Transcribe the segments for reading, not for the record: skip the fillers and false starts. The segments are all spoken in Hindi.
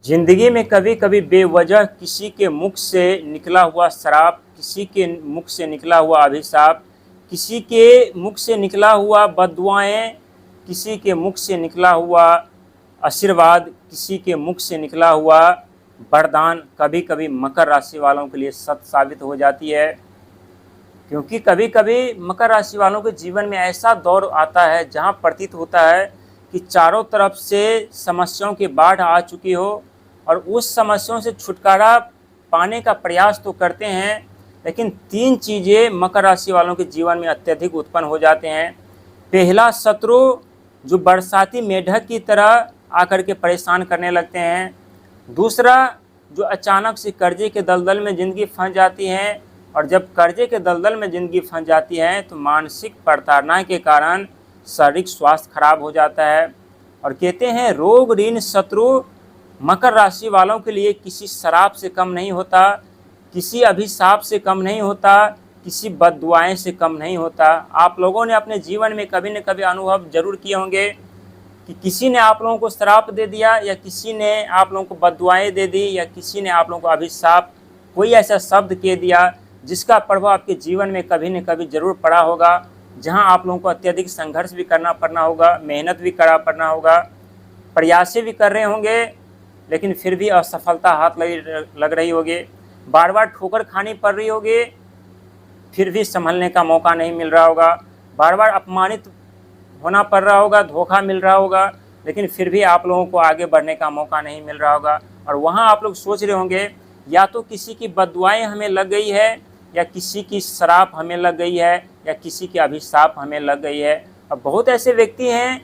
जिंदगी में कभी कभी बेवजह किसी के मुख से निकला हुआ श्राप, किसी के मुख से निकला हुआ अभिशाप, किसी के मुख से निकला हुआ बद्दुआएं, किसी के मुख से निकला हुआ आशीर्वाद, किसी के मुख से निकला हुआ वरदान कभी कभी मकर राशि वालों के लिए सत्य साबित हो जाती है। क्योंकि कभी कभी मकर राशि वालों के जीवन में ऐसा दौर आता है जहां प्रतीत होता है कि चारों तरफ से समस्याओं की बाढ़ आ चुकी हो और उस समस्याओं से छुटकारा पाने का प्रयास तो करते हैं, लेकिन तीन चीज़ें मकर राशि वालों के जीवन में अत्यधिक उत्पन्न हो जाते हैं। पहला, शत्रु जो बरसाती मेढक की तरह आकर के परेशान करने लगते हैं। दूसरा, जो अचानक से कर्जे के दलदल में ज़िंदगी फंस जाती है, और जब कर्जे के दलदल में ज़िंदगी फंस जाती है तो मानसिक प्रताड़ना के कारण शारीरिक स्वास्थ्य खराब हो जाता है। और कहते हैं रोग ऋण शत्रु मकर राशि वालों के लिए किसी शराब से कम नहीं होता, किसी अभिशाप से कम नहीं होता, किसी बद्दुआएं से कम नहीं होता। आप लोगों ने अपने जीवन में कभी न कभी अनुभव जरूर किए होंगे कि किसी ने आप लोगों को श्राप दे दिया, या किसी ने आप लोगों को बद्दुआएं दे दी, या किसी ने आप लोगों को अभिशाप, कोई ऐसा शब्द कह दिया जिसका प्रभाव आपके जीवन में कभी न कभी जरूर पड़ा होगा, जहां आप लोगों को अत्यधिक संघर्ष भी करना पड़ना होगा, मेहनत भी करना पड़ना होगा, प्रयास भी कर रहे होंगे, लेकिन फिर भी असफलता हाथ लग रही होगी, बार बार ठोकर खानी पड़ रही होगी, फिर भी संभलने का मौका नहीं मिल रहा होगा, बार बार अपमानित होना पड़ रहा होगा, धोखा मिल रहा होगा, लेकिन फिर भी आप लोगों को आगे बढ़ने का मौका नहीं मिल रहा होगा। और वहाँ आप लोग सोच रहे होंगे या तो किसी की बद्दुआएं हमें लग गई है, या किसी की श्राप हमें लग गई है, या किसी की अभिशाप हमें लग गई है। अब बहुत ऐसे व्यक्ति हैं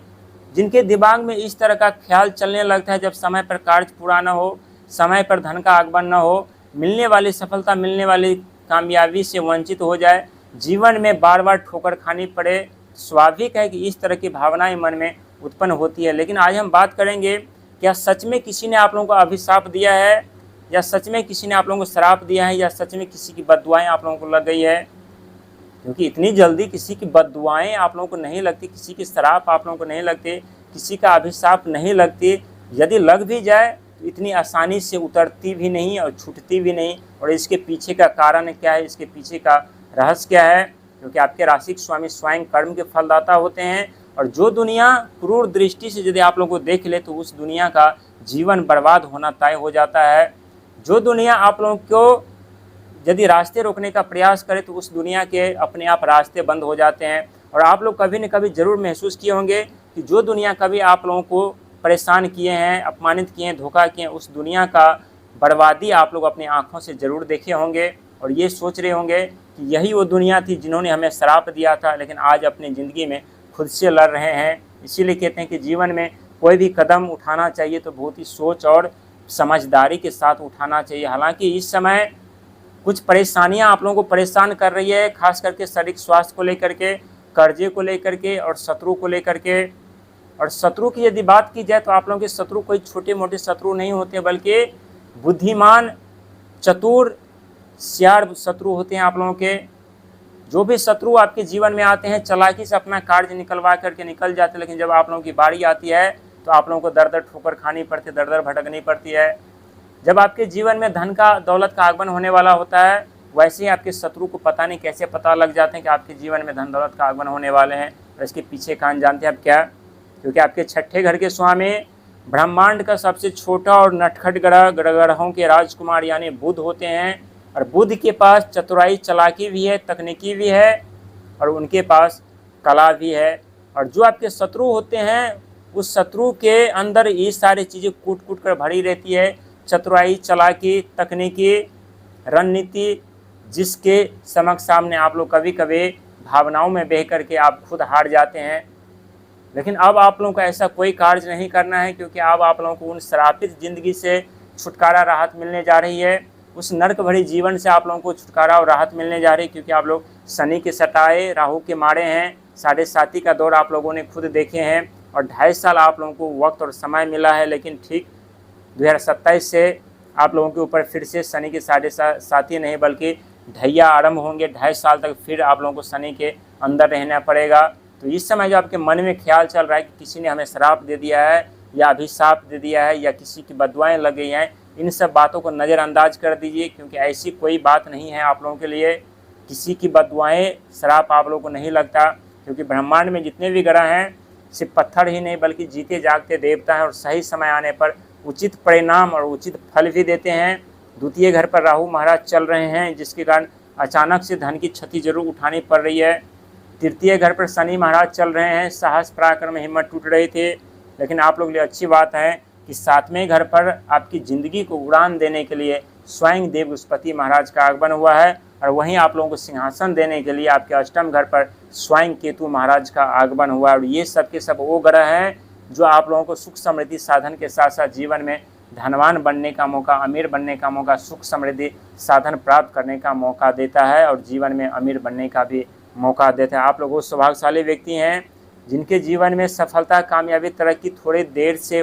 जिनके दिमाग में इस तरह का ख्याल चलने लगता है, जब समय पर कार्य पूरा न हो, समय पर धन का आगमन न हो, मिलने वाली सफलता, मिलने वाली कामयाबी से वंचित हो जाए, जीवन में बार बार ठोकर खानी पड़े, स्वाभाविक है कि इस तरह की भावनाएं मन में उत्पन्न होती है। लेकिन आज हम बात करेंगे, क्या सच में किसी ने आप लोगों को अभिशाप दिया है, या सच में किसी ने आप लोगों को श्राप दिया है, या सच में किसी की बद्दुआएं आप लोगों को लग गई है? क्योंकि इतनी जल्दी किसी की बद्दुआएं आप लोगों को नहीं लगती, किसी की श्राप आप लोगों को नहीं लगते, किसी का अभिशाप नहीं लगती। यदि लग भी जाए तो इतनी आसानी से उतरती भी नहीं और छूटती भी नहीं। और इसके पीछे का कारण क्या है, इसके पीछे का रहस्य क्या है? क्योंकि आपके राशि के स्वामी स्वयं कर्म के फलदाता होते हैं, और जो दुनिया क्रूर दृष्टि से यदि आप लोगों को देख ले तो उस दुनिया का जीवन बर्बाद होना तय हो जाता है। जो दुनिया आप लोगों को यदि रास्ते रोकने का प्रयास करे तो उस दुनिया के अपने आप रास्ते बंद हो जाते हैं। और आप लोग कभी न कभी ज़रूर महसूस किए होंगे कि जो दुनिया कभी आप लोगों को परेशान किए हैं, अपमानित किए हैं, धोखा किए हैं, उस दुनिया का बर्बादी आप लोग अपनी आँखों से ज़रूर देखे होंगे, और ये सोच रहे होंगे कि यही वो दुनिया थी जिन्होंने हमें श्राप दिया था, लेकिन आज अपनी ज़िंदगी में खुद से लड़ रहे हैं। इसीलिए कहते हैं कि जीवन में कोई भी कदम उठाना चाहिए तो बहुत ही सोच और समझदारी के साथ उठाना चाहिए। हालांकि इस समय कुछ परेशानियां आप लोगों को परेशान कर रही है, खास करके शारीरिक स्वास्थ्य को लेकर के, कर्जे को लेकर के, और शत्रु को लेकर के। और शत्रु की यदि बात की जाए तो आप लोगों के शत्रु कोई छोटे मोटे शत्रु नहीं होते, बल्कि बुद्धिमान, चतुर, सियार शत्रु होते हैं आप लोगों के। जो भी शत्रु आपके जीवन में आते हैं चालाकी से अपना कार्य निकलवा करके निकल जाते हैं, लेकिन जब आप लोगों की बारी आती है तो आप लोगों को दर दर ठोकर खानी पड़ती है, दर दर भटकनी पड़ती है। जब आपके जीवन में धन का, दौलत का आगमन होने वाला होता है, वैसे ही आपके शत्रु को पता नहीं कैसे पता लग जाते हैं कि आपके जीवन में धन दौलत का आगमन होने वाले हैं। और इसके पीछे कारण जानते हैं आप क्या? क्योंकि आपके छठे घर के स्वामी ब्रह्मांड का सबसे छोटा और नटखट ग्रहों के राजकुमार यानी बुध होते हैं। और बुध के पास चतुराई, चालाकी भी है, तकनीकी भी है, और उनके पास कला भी है। और जो आपके शत्रु होते हैं उस शत्रु के अंदर ये सारी चीज़ें कूट कूट कर भरी रहती है, चतुराई, चालाकी, तकनीकी, रणनीति, जिसके समक्ष सामने आप लोग कभी कभी भावनाओं में बह करके आप खुद हार जाते हैं। लेकिन अब आप लोगों को ऐसा कोई कार्य नहीं करना है, क्योंकि अब आप लोगों को उन श्रापित जिंदगी से छुटकारा, राहत मिलने जा रही है। उस नर्क भरी जीवन से आप लोगों को छुटकारा और राहत मिलने जा रही है, क्योंकि आप लोग शनि के सटाए, राहु के मारे हैं, 7.5 का दौर आप लोगों ने खुद देखे हैं। और 2.5 साल आप लोगों को वक्त और समय मिला है, लेकिन ठीक 2027 से आप लोगों के ऊपर फिर से शनि के 7.5 नहीं बल्कि ढैया आरंभ होंगे। 2.5 साल तक फिर आप लोगों को शनि के अंदर रहना पड़ेगा। तो इस समय जो आपके मन में ख्याल चल रहा है कि किसी ने हमें श्राप दे दिया है, या अभिशाप दे दिया है या किसी की बददुआएं लग गई हैं, इन सब बातों को नज़रअंदाज कर दीजिए, क्योंकि ऐसी कोई बात नहीं है आप लोगों के लिए। किसी की बददुआएं श्राप आप लोगों को नहीं लगता, क्योंकि ब्रह्मांड में जितने भी ग्रह हैं सिर्फ पत्थर ही नहीं बल्कि जीते जागते देवता हैं, और सही समय आने पर उचित परिणाम और उचित फल भी देते हैं। द्वितीय घर पर राहु महाराज चल रहे हैं, जिसके कारण अचानक से धन की क्षति जरूर उठानी पड़ रही है। तृतीय घर पर शनि महाराज चल रहे हैं, साहस पराक्रम हिम्मत टूट रहे थे, लेकिन आप लोग लिए अच्छी बात है कि सातवें घर पर आपकी ज़िंदगी को उड़ान देने के लिए स्वयं देव बृहस्पति महाराज का आगमन हुआ है, और वहीं आप लोगों को सिंहासन देने के लिए आपके अष्टम घर पर स्वयं केतु महाराज का आगमन हुआ है। और ये सब के सब वो ग्रह हैं जो आप लोगों को सुख समृद्धि साधन के साथ साथ जीवन में धनवान बनने का मौका, अमीर बनने का मौका, सुख समृद्धि साधन प्राप्त करने का मौका देता है, और जीवन में अमीर बनने का भी मौका देता है। आप लोग वो सौभाग्यशाली व्यक्ति हैं जिनके जीवन में सफलता, कामयाबी, तरक्की थोड़ी देर से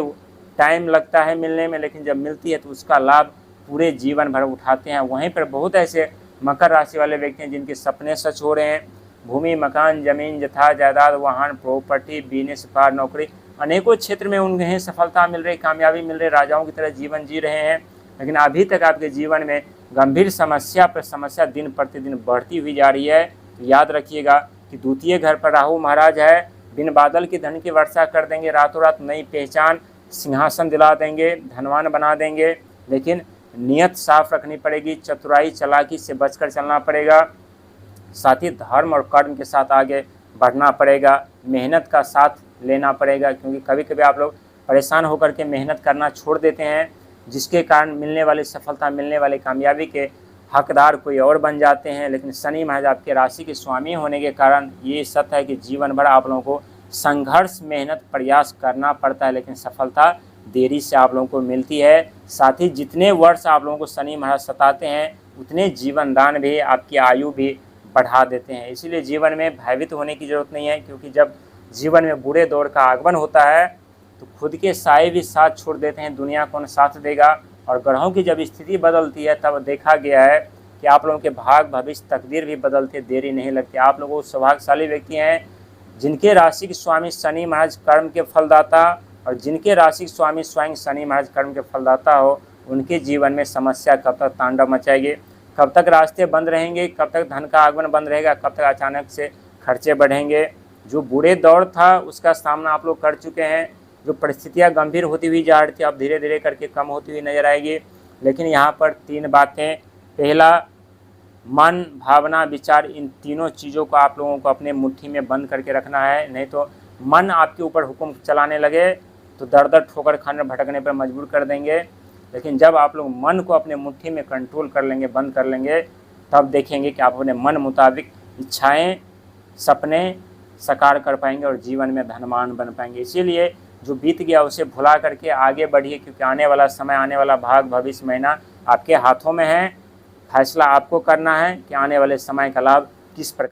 टाइम लगता है मिलने में, लेकिन जब मिलती है तो उसका लाभ पूरे जीवन भर उठाते हैं। वहीं पर बहुत ऐसे मकर राशि वाले व्यक्ति हैं जिनके सपने सच हो रहे हैं। भूमि, मकान, जमीन, जथा जायदाद, वाहन, प्रॉपर्टी, बिजनेस, व्यापार, नौकरी, अनेकों क्षेत्र में उन्हें सफलता मिल रही, कामयाबी मिल रही, राजाओं की तरह जीवन जी रहे हैं। लेकिन अभी तक आपके जीवन में गंभीर समस्या पर समस्या दिन प्रतिदिन बढ़ती हुई जा रही है। तो याद रखिएगा कि द्वितीय घर पर राहु महाराज है, बिन बादल की धन की वर्षा कर देंगे, रातों रात नई पहचान, सिंहासन दिला देंगे, धनवान बना देंगे, लेकिन नियत साफ रखनी पड़ेगी, चतुराई चालाकी से बचकर चलना पड़ेगा, साथ ही धर्म और कर्म के साथ आगे बढ़ना पड़ेगा, मेहनत का साथ लेना पड़ेगा, क्योंकि कभी कभी आप लोग परेशान होकर के मेहनत करना छोड़ देते हैं, जिसके कारण मिलने वाली सफलता, मिलने वाली कामयाबी के हकदार कोई और बन जाते हैं। लेकिन शनि महाराज आपके राशि के स्वामी होने के कारण ये सत्य है कि जीवन भर आप लोगों को संघर्ष, मेहनत, प्रयास करना पड़ता है, लेकिन सफलता देरी से आप लोगों को मिलती है। साथ ही जितने वर्ष आप लोगों को शनि महाराज सताते हैं उतने जीवन दान भी, आपकी आयु भी बढ़ा देते हैं। इसीलिए जीवन में भयभीत होने की ज़रूरत नहीं है, क्योंकि जब जीवन में बुरे दौर का आगमन होता है तो खुद के साए भी साथ छोड़ देते हैं, दुनिया कौन साथ देगा। और ग्रहों की जब स्थिति बदलती है तब देखा गया है कि आप लोगों के भाग, भविष्य, तकदीर भी बदलते देरी नहीं लगती। आप लोग सौभाग्यशाली व्यक्ति हैं जिनके राशि के स्वामी शनि महाराज कर्म के फलदाता, और जिनके राशि के स्वामी स्वयं शनि महाराज कर्म के फलदाता हो, उनके जीवन में समस्या कब तक तांडव मचाएगी, कब तक रास्ते बंद रहेंगे, कब तक धन का आगमन बंद रहेगा, कब तक अचानक से खर्चे बढ़ेंगे। जो बुरे दौर था उसका सामना आप लोग कर चुके हैं, जो परिस्थितियां गंभीर होती हुई जा रही थी अब धीरे धीरे करके कम होती हुई नजर आएगी। लेकिन यहाँ पर तीन बातें, पहला मन, भावना, विचार, इन तीनों चीज़ों को आप लोगों को अपने मुट्ठी में बंद करके रखना है, नहीं तो मन आपके ऊपर हुक्म चलाने लगे तो दर दर ठोकर खाने भटकने पर मजबूर कर देंगे। लेकिन जब आप लोग मन को अपने मुट्ठी में कंट्रोल कर लेंगे, बंद कर लेंगे, तब देखेंगे कि आप अपने मन मुताबिक इच्छाएं, सपने साकार कर पाएंगे और जीवन में धनवान बन पाएंगे। इसीलिए जो बीत गया उसे भुला करके आगे बढ़िए, क्योंकि आने वाला समय, आने वाला भाग, भविष्य, महीना आपके हाथों में है। फैसला आपको करना है कि आने वाले समय का लाभ किस प्रकार